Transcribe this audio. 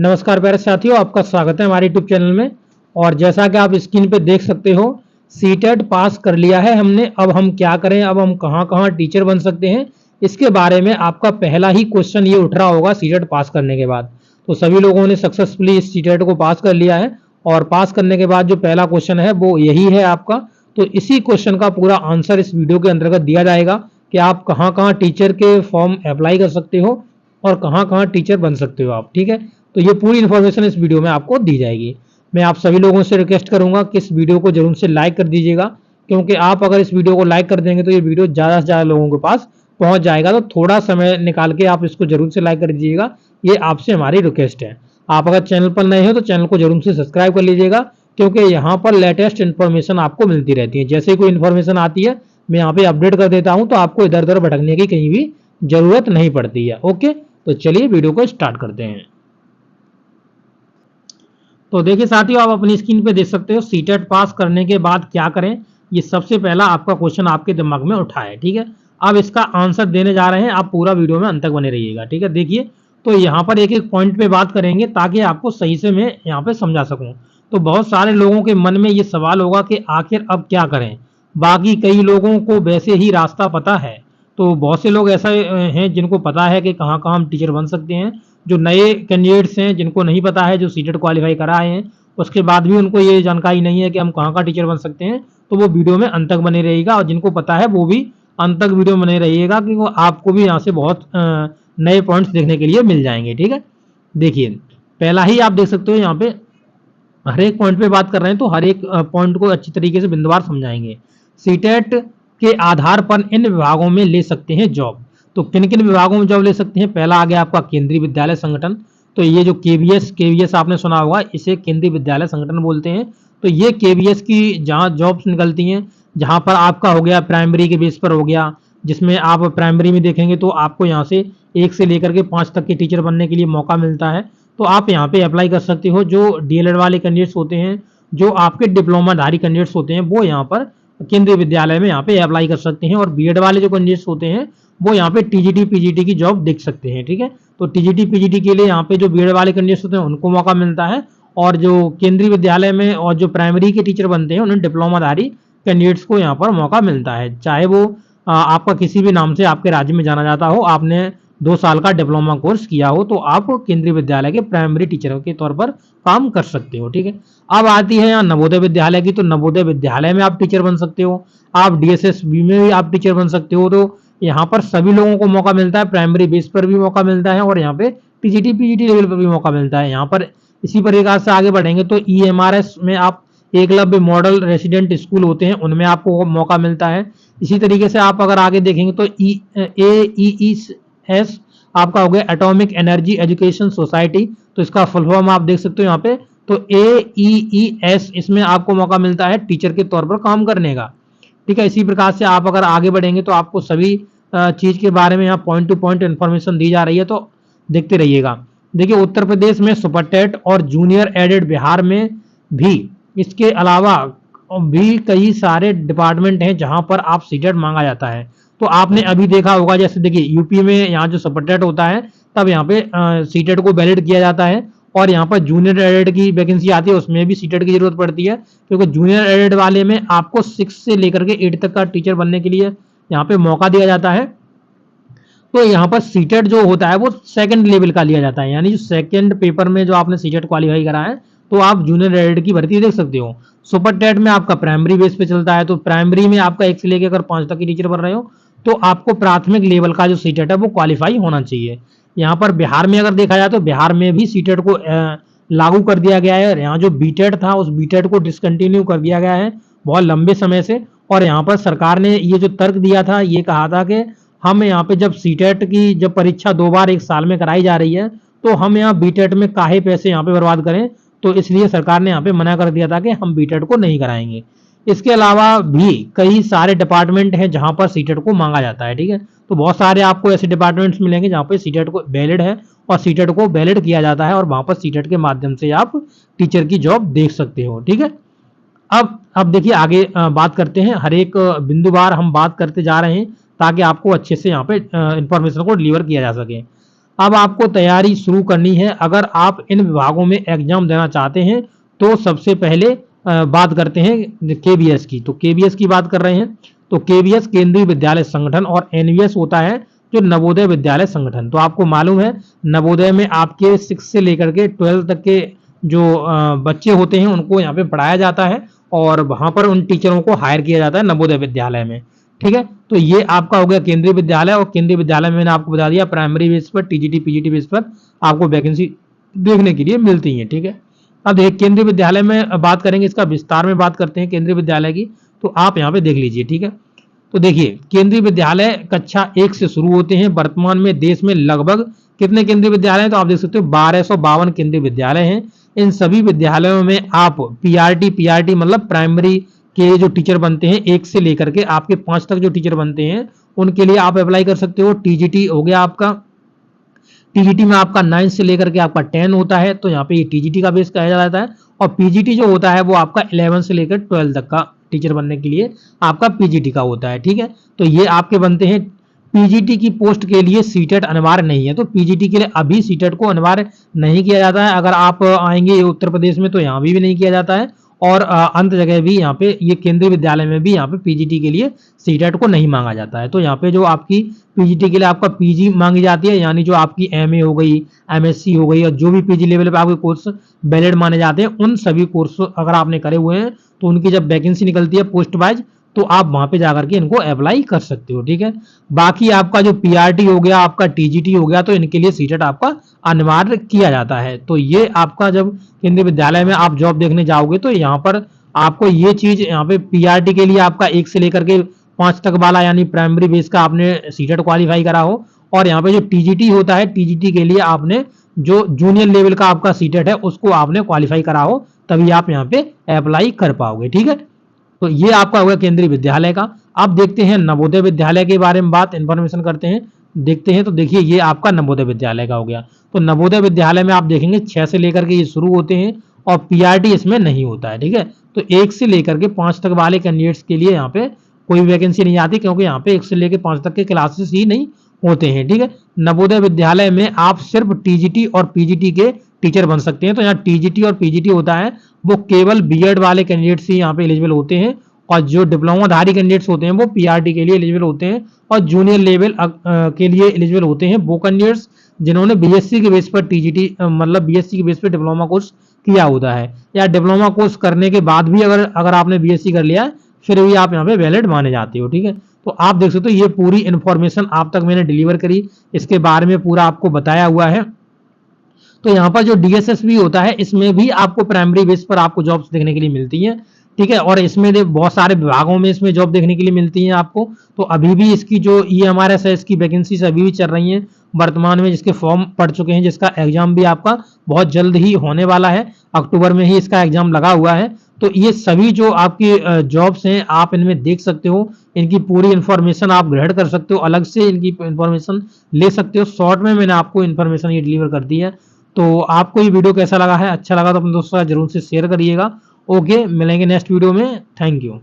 नमस्कार प्यारे साथियों, आपका स्वागत है हमारे यूट्यूब चैनल में। और जैसा कि आप स्क्रीन पे देख सकते हो, सीटेट पास कर लिया है हमने। अब हम क्या करें, अब हम कहाँ कहाँ टीचर बन सकते हैं, इसके बारे में आपका पहला ही क्वेश्चन ये उठ रहा होगा सीटेट पास करने के बाद। तो सभी लोगों ने सक्सेसफुली इस सीटेट को पास कर लिया है और पास करने के बाद जो पहला क्वेश्चन है वो यही है आपका। तो इसी क्वेश्चन का पूरा आंसर इस वीडियो के अंतर्गत दिया जाएगा कि आप कहाँ कहाँ टीचर के फॉर्म अप्लाई कर सकते हो और कहाँ कहाँ टीचर बन सकते हो आप। ठीक है, तो ये पूरी इन्फॉर्मेशन इस वीडियो में आपको दी जाएगी। मैं आप सभी लोगों से रिक्वेस्ट करूंगा कि इस वीडियो को जरूर से लाइक कर दीजिएगा, क्योंकि आप अगर इस वीडियो को लाइक कर देंगे तो ये वीडियो ज़्यादा से ज़्यादा लोगों के पास पहुंच जाएगा। तो थोड़ा समय निकाल के आप इसको जरूर से लाइक कर दीजिएगा, ये आपसे हमारी रिक्वेस्ट है। आप अगर चैनल पर नए हो तो चैनल को जरूर से सब्सक्राइब कर लीजिएगा, क्योंकि यहाँ पर लेटेस्ट इन्फॉर्मेशन आपको मिलती रहती है। जैसे ही कोई इन्फॉर्मेशन आती है मैं यहाँ पे अपडेट कर देता हूँ, तो आपको इधर उधर भटकने की कहीं भी जरूरत नहीं पड़ती है। ओके, तो चलिए वीडियो को स्टार्ट करते हैं। तो देखिए साथियों, आप अपनी स्क्रीन पे देख सकते हो सीटेट पास करने के बाद क्या करें। ये सबसे पहला आपका क्वेश्चन आपके दिमाग में उठा है। ठीक है, अब इसका आंसर देने जा रहे हैं, आप पूरा वीडियो में अंत तक बने रहिएगा। ठीक है, देखिए तो यहाँ पर एक एक पॉइंट पे बात करेंगे ताकि आपको सही से मैं यहाँ पे समझा सकूं। तो बहुत सारे लोगों के मन में ये सवाल होगा कि आखिर अब क्या करें। बाकी कई लोगों को वैसे ही रास्ता पता है। तो बहुत से लोग ऐसा हैं जिनको पता है कि कहाँ कहाँ हम टीचर बन सकते हैं। जो नए कैंडिडेट्स हैं जिनको नहीं पता है, जो सीटेट क्वालिफाई करा हैं उसके बाद भी उनको ये जानकारी नहीं है कि हम कहाँ का टीचर बन सकते हैं, तो वो वीडियो में अंत तक बने रहेगा। और जिनको पता है वो भी अंत तक वीडियो में बने रहिएगा, क्योंकि आपको भी यहाँ से बहुत नए पॉइंट्स देखने के लिए मिल जाएंगे। ठीक है, देखिए पहला ही आप देख सकते हो, यहाँ पे हर एक पॉइंट पे बात कर रहे हैं तो हर एक पॉइंट को अच्छी तरीके से बिंदुवार समझाएंगे। सीटेट के आधार पर इन विभागों में ले सकते हैं जॉब। तो किन किन विभागों में जॉब ले सकते हैं, पहला आ गया आपका केंद्रीय विद्यालय संगठन। तो ये जो केवीएस आपने सुना होगा, इसे केंद्रीय विद्यालय संगठन बोलते हैं। तो ये केवीएस की जहाँ जॉब्स निकलती हैं, जहाँ पर आपका हो गया प्राइमरी के बेस पर हो गया, जिसमें आप प्राइमरी में देखेंगे तो आपको यहाँ से 1 से लेकर के 5 तक के टीचर बनने के लिए मौका मिलता है। तो आप यहाँ पे अप्लाई कर सकते हो। जो डीएलएड वाले कैंडिडेट्स होते हैं, जो आपके डिप्लोमाधारी कैंडिडेट्स होते हैं, वो यहाँ पर केंद्रीय विद्यालय में यहाँ पे अप्लाई कर सकते हैं। और बीएड वाले जो कैंडिडेट्स होते हैं वो यहाँ पे टीजीटी पीजीटी की जॉब देख सकते हैं। ठीक है, तो टीजीटी पीजीटी के लिए यहाँ पे जो बीएड वाले कैंडिडेट्स होते हैं उनको मौका मिलता है। और जो केंद्रीय विद्यालय में और जो प्राइमरी के टीचर बनते हैं उन्हें डिप्लोमाधारी कैंडिडेट्स को यहाँ पर मौका मिलता है। चाहे वो आपका किसी भी नाम से आपके राज्य में जाना जाता हो, आपने 2 साल का डिप्लोमा कोर्स किया हो, तो आप केंद्रीय विद्यालय के प्राइमरी टीचर के तौर पर काम कर सकते हो। ठीक है, अब आती है यहाँ नवोदय विद्यालय की। तो नवोदय विद्यालय में आप टीचर बन सकते हो, आप डीएसएसबी में भी आप टीचर बन सकते हो। तो यहाँ पर सभी लोगों को मौका मिलता है, प्राइमरी बेस पर भी मौका मिलता है और यहाँ पे टीजीटी पीजीटी लेवल पर भी मौका मिलता है। यहाँ पर इसी प्रकार से आगे बढ़ेंगे तो ईएमआरएस में आप एकलव्य मॉडल रेसिडेंट स्कूल होते हैं, उनमें आपको मौका मिलता है। इसी तरीके से आप अगर आगे देखेंगे तो एईएस आपका हो गया एटॉमिक एनर्जी एजुकेशन सोसाइटी। तो इसका फुल फॉर्म आप देख सकते हो यहाँ पे। तो एईएस, इसमें आपको मौका मिलता है टीचर के तौर पर काम करने का। ठीक है, इसी प्रकार से आप अगर आगे बढ़ेंगे तो आपको सभी चीज के बारे में यहाँ पॉइंट टू पॉइंट इन्फॉर्मेशन दी जा रही है, तो देखते रहिएगा। देखिए उत्तर प्रदेश में सुपरटेट और जूनियर एडेड, बिहार में भी इसके अलावा भी कई सारे डिपार्टमेंट हैं जहां पर आप सीटेट मांगा जाता है। तो आपने अभी देखा होगा, जैसे देखिए यूपी में यहाँ जो सुपरटेट होता है तब यहाँ पे सीटेट को वैलिड किया जाता है। और यहाँ पर जूनियर एडेड की वैकेंसी आती है, उसमें भी सीटेट की जरूरत पड़ती है, क्योंकि जूनियर एडेड वाले में आपको 6 से लेकर के 8 तक का टीचर बनने के लिए यहाँ पे मौका दिया जाता है। तो यहाँ पर सीटेट जो होता है वो सेकंड लेवल का लिया जाता है, यानी जो सेकंड पेपर में जो आपने सीटेट क्वालिफाई करा है तो आप जूनियर एडेड की भर्ती देख सकते हो। सुपर टेट में आपका प्राइमरी बेस पे चलता है, तो प्राइमरी में आपका 1 से लेकर अगर 5 तक की टीचर बन रहे हो तो आपको प्राथमिक लेवल का जो सीटेट है वो क्वालिफाई होना चाहिए। यहाँ पर बिहार में अगर देखा जाए तो बिहार में भी सीटेट को लागू कर दिया गया है। यहाँ जो बीटेट था उस बीटेट को डिसकंटिन्यू कर दिया गया है बहुत लंबे समय से। और यहाँ पर सरकार ने ये जो तर्क दिया था, ये कहा था कि हम यहाँ पे जब सीटेट की जब परीक्षा 2 बार 1 साल में कराई जा रही है तो हम यहाँ बीटेट में काहे पैसे यहाँ पे बर्बाद करें। तो इसलिए सरकार ने यहाँ पे मना कर दिया था कि हम बीटेट को नहीं कराएंगे। इसके अलावा भी कई सारे डिपार्टमेंट हैं जहां पर सीटेट को मांगा जाता है। ठीक है, तो बहुत सारे आपको ऐसे डिपार्टमेंट्स मिलेंगे जहां पे सीटेट को वैलिड है और सीटेट को वैलिड किया जाता है, और वहां पर सीटेट के माध्यम से आप टीचर की जॉब देख सकते हो। ठीक है, अब देखिए आगे बात करते हैं, हर एक बिंदुवार हम बात करते जा रहे हैं ताकि आपको अच्छे से यहाँ पे इंफॉर्मेशन को डिलीवर किया जा सके। अब आपको तैयारी शुरू करनी है। अगर आप इन विभागों में एग्जाम देना चाहते हैं तो सबसे पहले बात करते हैं केबीएस की। तो केबीएस की बात कर रहे हैं, तो केबीएस केंद्रीय विद्यालय संगठन और एनवीएस होता है जो नवोदय विद्यालय संगठन। तो आपको मालूम है नवोदय में आपके 6 से लेकर के 12 तक के जो बच्चे होते हैं उनको यहाँ पे पढ़ाया जाता है और वहां पर उन टीचरों को हायर किया जाता है नवोदय विद्यालय में। ठीक है, तो ये आपका हो गया केंद्रीय विद्यालय। और केंद्रीय विद्यालय में मैंने आपको बता दिया प्राइमरी बेस पर, टीजीटी पीजीटी बेस पर आपको वैकेंसी देखने के लिए मिलती है। ठीक है, अब देखिए केंद्रीय विद्यालय में बात करेंगे, इसका विस्तार में बात करते हैं केंद्रीय विद्यालय की। तो आप यहाँ पे देख लीजिए। ठीक है, तो देखिए केंद्रीय विद्यालय कक्षा 1 से शुरू होते हैं। वर्तमान में देश में लगभग कितने केंद्रीय विद्यालय हैं, तो आप देख सकते हो 1252 केंद्रीय विद्यालय हैं। इन सभी विद्यालयों में आप पीआरटी मतलब प्राइमरी के जो टीचर बनते हैं 1 से लेकर के आपके 5 तक जो टीचर बनते हैं उनके लिए आप अप्लाई कर सकते हो। टीजीटी हो गया आपका, टीजीटी में आपका 9 से लेकर के आपका 10 होता है, तो यहाँ पे ये टीजीटी का बेस कहा जाता है। और पीजीटी जो होता है वो आपका 11 से लेकर 12 तक का टीचर बनने के लिए आपका पीजीटी का होता है। ठीक है, तो ये आपके बनते हैं। पीजीटी की पोस्ट के लिए सीटेट अनिवार्य नहीं है, तो पीजीटी के लिए अभी सीटेट को अनिवार्य नहीं किया जाता है। अगर आप आएंगे उत्तर प्रदेश में तो यहाँ भी नहीं किया जाता है, और अंत जगह भी यहाँ पे ये केंद्रीय विद्यालय में भी यहाँ पे पीजीटी के लिए सीटेट को नहीं मांगा जाता है। तो यहाँ पे जो आपकी पीजीटी के लिए आपका पीजी मांगी जाती है, यानी जो आपकी एमए हो गई, एमएससी हो गई, और जो भी पीजी लेवल पे आपके कोर्स वैलिड माने जाते हैं, उन सभी कोर्स अगर आपने करे हुए हैं तो उनकी जब वैकेंसी निकलती है पोस्ट वाइज तो आप वहां पे जाकर के इनको अप्लाई कर सकते हो। ठीक है, बाकी आपका जो पीआरटी हो गया, आपका टीजीटी हो गया, तो इनके लिए सीटेट आपका अनिवार्य किया जाता है। तो ये आपका जब केंद्रीय विद्यालय में आप जॉब देखने जाओगे तो यहाँ पर आपको ये चीज यहाँ पे पीआरटी के लिए आपका 1 से लेकर के 5 तक वाला यानी प्राइमरी बेस का आपने सीटेट क्वालिफाई करा हो, और यहाँ पे जो टीजीटी होता है टीजीटी के लिए आपने जो जूनियर लेवल का आपका सीटेट है उसको आपने क्वालिफाई करा हो, तभी आप यहाँ पे अप्लाई कर पाओगे। ठीक है, तो ये आपका होगा केंद्रीय विद्यालय का। अब देखते हैं नवोदय विद्यालय के बारे में बात इंफॉर्मेशन करते हैं, देखते हैं। तो देखिए ये आपका नवोदय विद्यालय का हो गया। तो नवोदय विद्यालय में आप देखेंगे 6 से लेकर के ये शुरू होते हैं और पीआरटी इसमें नहीं होता है। ठीक है, तो 1 से लेकर के 5 तक वाले कैंडिडेट्स के लिए यहाँ पे कोई वैकेंसी नहीं आती, क्योंकि यहाँ पे 1 से लेकर 5 तक के क्लासेस ही नहीं होते हैं। ठीक है, नवोदय विद्यालय में आप सिर्फ टीजीटी और पीजीटी के टीचर बन सकते हैं। तो यहाँ टीजीटी और पीजीटी होता है वो केवल बीएड वाले कैंडिडेट्स ही यहाँ पे एलिजिबल होते हैं, और जो डिप्लोमाधारी कैंडिडेट्स होते हैं वो पीआरटी के लिए एलिजिबल होते हैं, और जूनियर लेवल के लिए एलिजिबल होते हैं वो कैंडिडेट्स जिन्होंने बीएससी के बेस पर टीजीटी मतलब बीएससी के बेस पर डिप्लोमा कोर्स किया होता है, या डिप्लोमा कोर्स करने के बाद भी अगर आपने बीएससी कर लिया फिर भी आप यहाँ पे वैलिड माने जाते हो। ठीक है, तो आप देख सकते हो ये पूरी इन्फॉर्मेशन आप तक मैंने डिलीवर करी, इसके बारे में पूरा आपको बताया हुआ है। तो यहाँ पर जो डीएसएसबी होता है इसमें भी आपको प्राइमरी बेस पर आपको जॉब्स देखने के लिए मिलती हैं। ठीक है, और इसमें बहुत सारे विभागों में इसमें जॉब देखने के लिए मिलती है आपको। तो अभी भी इसकी जो ईएमआरएस है इसकी वैकेंसीज अभी भी चल रही हैं वर्तमान में, जिसके फॉर्म पड़ चुके हैं, जिसका एग्जाम भी आपका बहुत जल्द ही होने वाला है, अक्टूबर में ही इसका एग्जाम लगा हुआ है। तो ये सभी जो आपकी जॉब्स हैं आप इनमें देख सकते हो, इनकी पूरी इन्फॉर्मेशन आप ग्रहण कर सकते हो, अलग से इनकी इन्फॉर्मेशन ले सकते हो। शॉर्ट में मैंने आपको इन्फॉर्मेशन ये डिलीवर कर दी है। तो आपको ये वीडियो कैसा लगा है, अच्छा लगा तो अपने दोस्तों के साथ जरूर से शेयर करिएगा। ओके, मिलेंगे नेक्स्ट वीडियो में। Thank you.